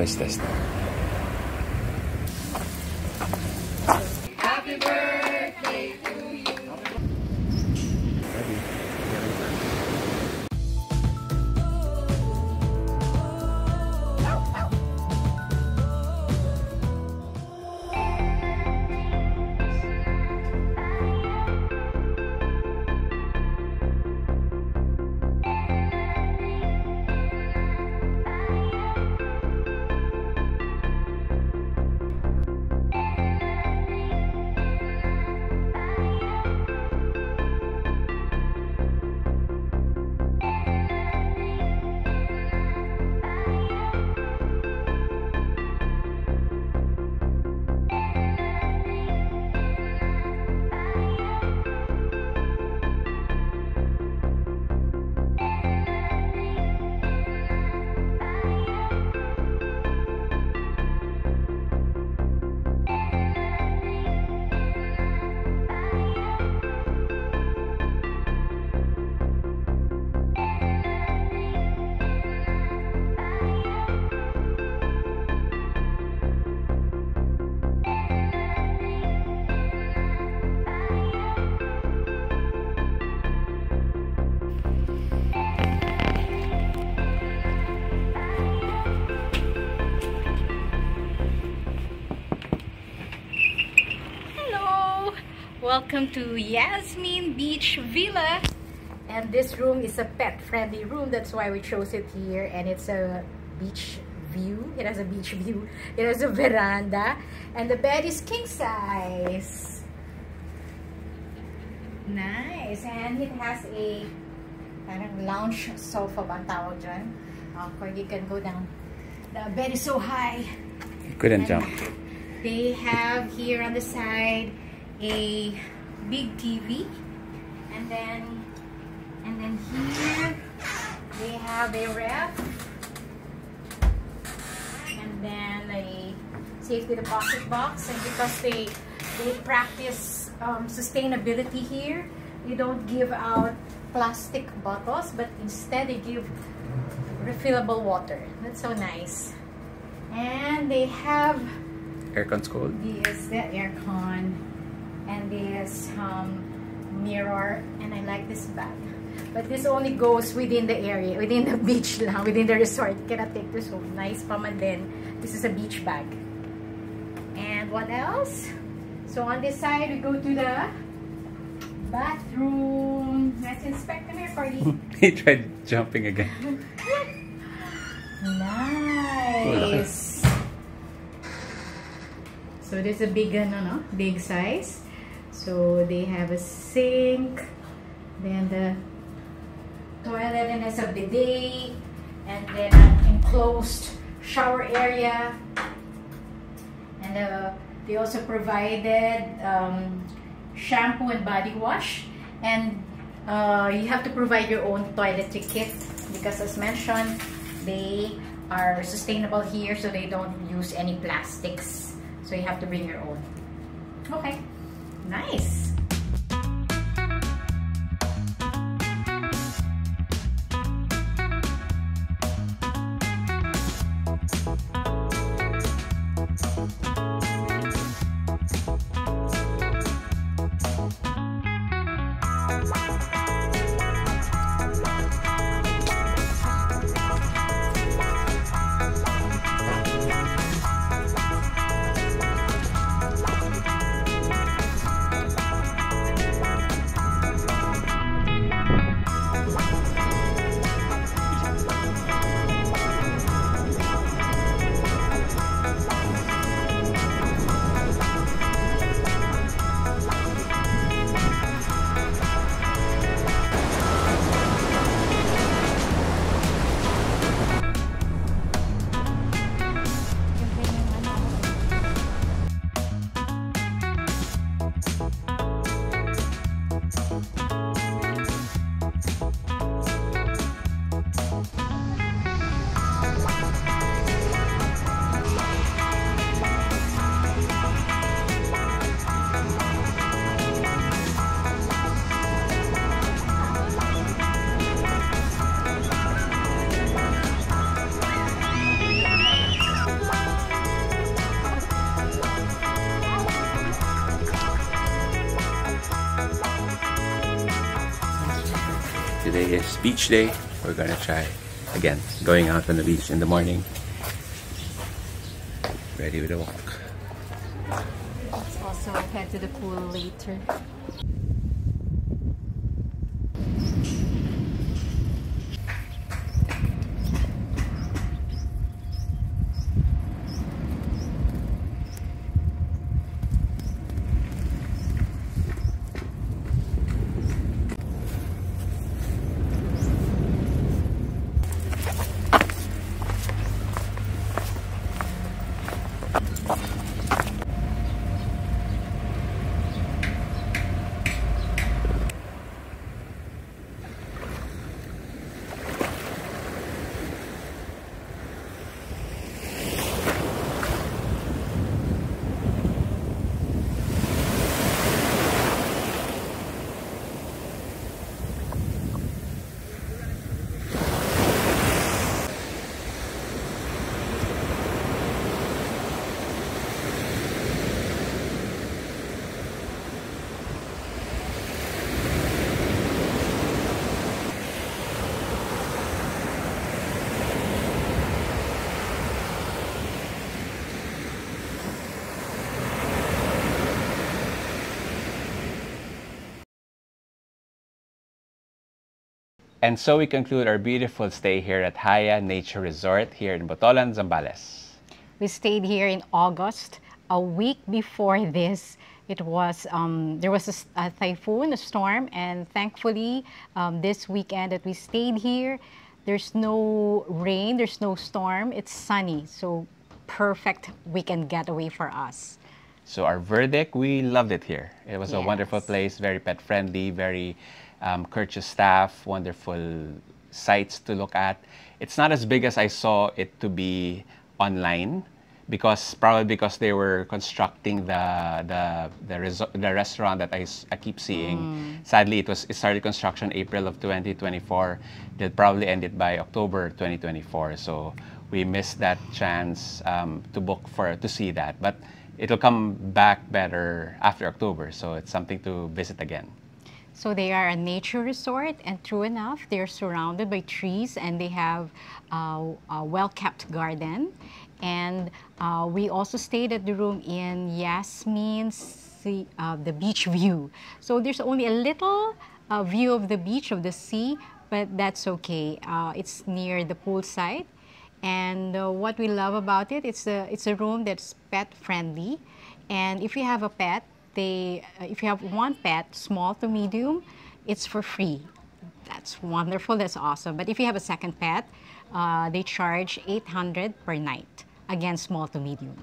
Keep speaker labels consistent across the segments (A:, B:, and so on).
A: is this?
B: Happy birthday to you.
C: Welcome to Yasmin Beach Villa, and this room is a pet-friendly room. That's why we chose it here, and it's a beach view. It has a beach view. It has a veranda, and the bed is king size. Nice, and it has a parang lounge sofa bang tawag dyan, where you can go down. The bed is so high.
A: You couldn't jump.
C: They have here on the side a big TV, and then here they have a ref, and then a safety deposit box. And because they practice sustainability here, they don't give out plastic bottles, but instead they give refillable water. That's so nice. And they have
A: Aircon's cold.
C: this, the aircon, and this mirror, and I like this bag, but this only goes within the area, within the beach lang, within the resort. You cannot take this home. Nice pa man din. This is a beach bag. And what else? So on this side we go to the bathroom. Let's inspect them here, Cordy.
A: He tried jumping again.
C: Nice. So there's a big big size. So they have a sink, then the toilet, and there's a bidet, and then an enclosed shower area. And they also provided shampoo and body wash, and you have to provide your own toiletry kit because, as mentioned, they are sustainable here, so they don't use any plastics. So you have to bring your own. Okay. Nice.
A: Today is beach day. We're gonna try again going out on the beach in the morning. Ready with a walk.
C: Let's also head to the pool later.
A: And so we conclude our beautiful stay here at Haya Nature Resort here in Botolan, Zambales.
C: We stayed here in August. A week before this, it was there was a typhoon, a storm, and thankfully this weekend that we stayed here, there's no rain, there's no storm, it's sunny. So perfect weekend getaway for us.
A: So our verdict, we loved it here. It was a wonderful
C: Yes.
A: place, very pet friendly, very courteous staff, wonderful sites to look at. It's not as big as I saw it to be online, probably because they were constructing the restaurant that I keep seeing. Sadly, it started construction April of 2024. They'll probably end it by October 2024. So we missed that chance to book to see that, but it'll come back better after October. So it's something to visit again.
C: So they are a nature resort, and true enough, they're surrounded by trees, and they have a well-kept garden. And we also stayed at the room in Yasmin's the beach view. So there's only a little view of the beach, of the sea, but that's okay. It's near the pool side. And what we love about it, it's a room that's pet friendly. And if you have a pet, if you have one pet, small to medium, it's for free. That's wonderful, that's awesome. But if you have a second pet, they charge 800 per night, again, small to medium.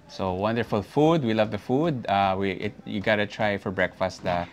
A: So wonderful food. We love the food. You gotta try for breakfast the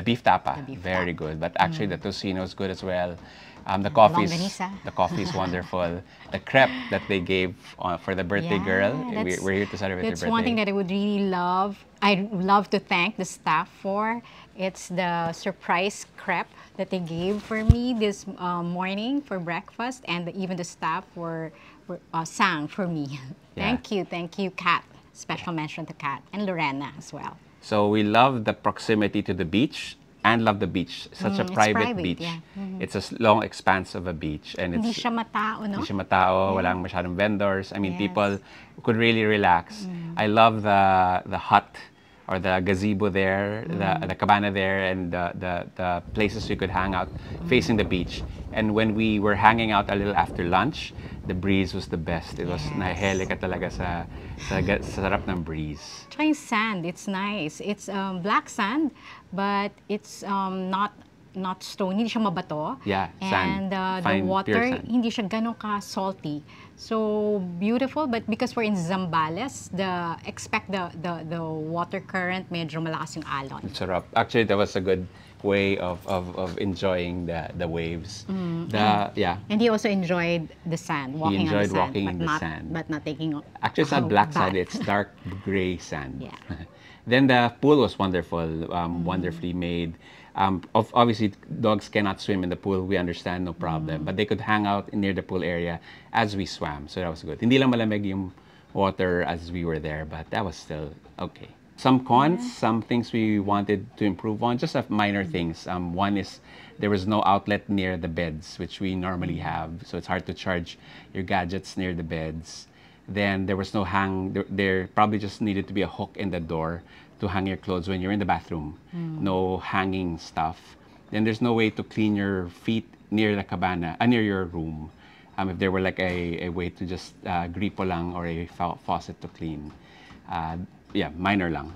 A: beef tapa. Very good. But actually the tocino is good as well. The coffee is wonderful. The crepe that they gave for the birthday girl. We're here to celebrate her birthday.
C: That's one thing that I would really love. I'd love to thank the staff for. It's the surprise crepe that they gave for me this morning for breakfast, and even the staff sang for me. Thank you, Kat. Special mention to Kat and Lorena as well.
A: So we love the proximity to the beach. And love the beach. Such a private beach.
C: Yeah.
A: It's a long expanse of a beach. And
C: Hindi siya matao, no?
A: Hindi siya matao, walang masyadong vendors. I mean, people could really relax. I love the hut or the gazebo there, the cabana there, and the places we could hang out facing the beach. And when we were hanging out a little after lunch, the breeze was the best. It was nahihili ka talaga sa sarap ng breeze.
C: Tsaka yung sand, it's nice. It's black sand, but it's not stone, hindi siya mabato.
A: Yeah, sand.
C: And
A: Fine,
C: the water,
A: pure sand.
C: hindi siya ganun ka salty. So beautiful, but because we're in Zambales, expect the water current, medyo malakas yung alon.
A: Sarap. Actually, that was a good way of enjoying the waves.
C: And he also enjoyed the sand, walking on the sand.
A: Walking in the sand.
C: But not taking
A: Actually, it's not black sand, it's dark gray sand. Then the pool was wonderful, wonderfully made. Obviously, dogs cannot swim in the pool. We understand, no problem. But they could hang out near the pool area as we swam. So that was good. Hindi lang malamig yung water as we were there, but that was still okay. Some cons, some things we wanted to improve on, just minor things. One is there was no outlet near the beds, which we normally have. So it's hard to charge your gadgets near the beds. Then there was no there probably just needed to be a hook in the door to hang your clothes when you're in the bathroom. No hanging stuff. Then there's no way to clean your feet near the cabana, near your room. If there were like a way to just gripo lang or a faucet to clean. Yeah, minor lang.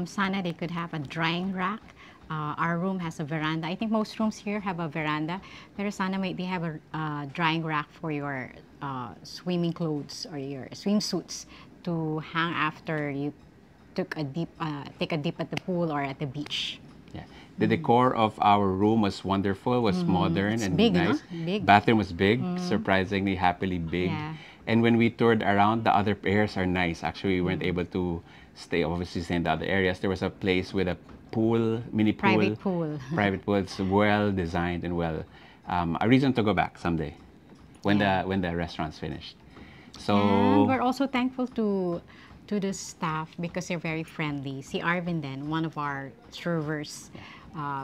D: Sana they could have a drying rack. Our room has a veranda. I think most rooms here have a veranda. Pero sana they have a drying rack for your swimming clothes or your swimsuits to hang after you take a dip at the pool or at the beach.
A: Yeah. The decor of our room was wonderful, was modern
D: It's
A: and
D: big,
A: nice.
D: no? Big.
A: Bathroom was big, surprisingly happily big.
D: Yeah.
A: And when we toured around, the other areas are nice. Actually, we weren't able to stay in the other areas. There was a place with a pool, mini pool.
D: Private pool.
A: Private pool. It's well designed and well. A reason to go back someday when the restaurant's finished. So
D: And we're also thankful to the staff because they're very friendly. Si Arvin then, one of our servers,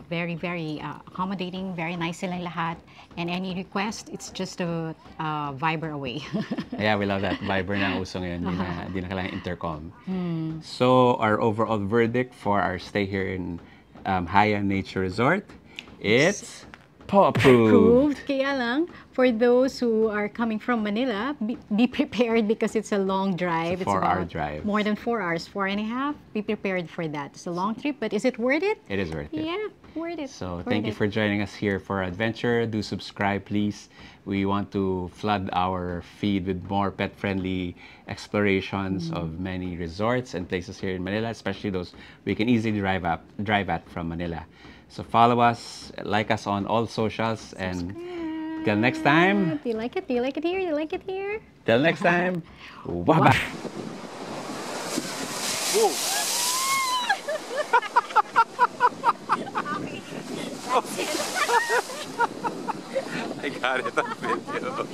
D: very, very accommodating, very nice silang lahat. And any request, it's just a Viber away.
A: yeah, we love that. Viber na ang uso ngayon. Di na kailangan intercom. So, our overall verdict for our stay here in Haya Nature Resort, it's paw-approved.
D: Kaya lang, for those who are coming from Manila, be prepared because it's a long drive.
A: It's a 4-hour drive.
D: More than 4 hours, 4.5. Be prepared for that. It's a long trip, but is it worth it?
A: It is worth it.
D: Yeah, worth it.
A: So,
D: Worth
A: thank you
D: it.
A: for joining us here for our adventure. Do subscribe, please. We want to flood our feed with more pet-friendly explorations of many resorts and places here in Manila, especially those we can easily drive at from Manila. So follow us, like us on all socials, and till next time.
D: Do you like it? Do you like it here? Do you like it here?
A: Till next time. Bye-bye. I got it on video.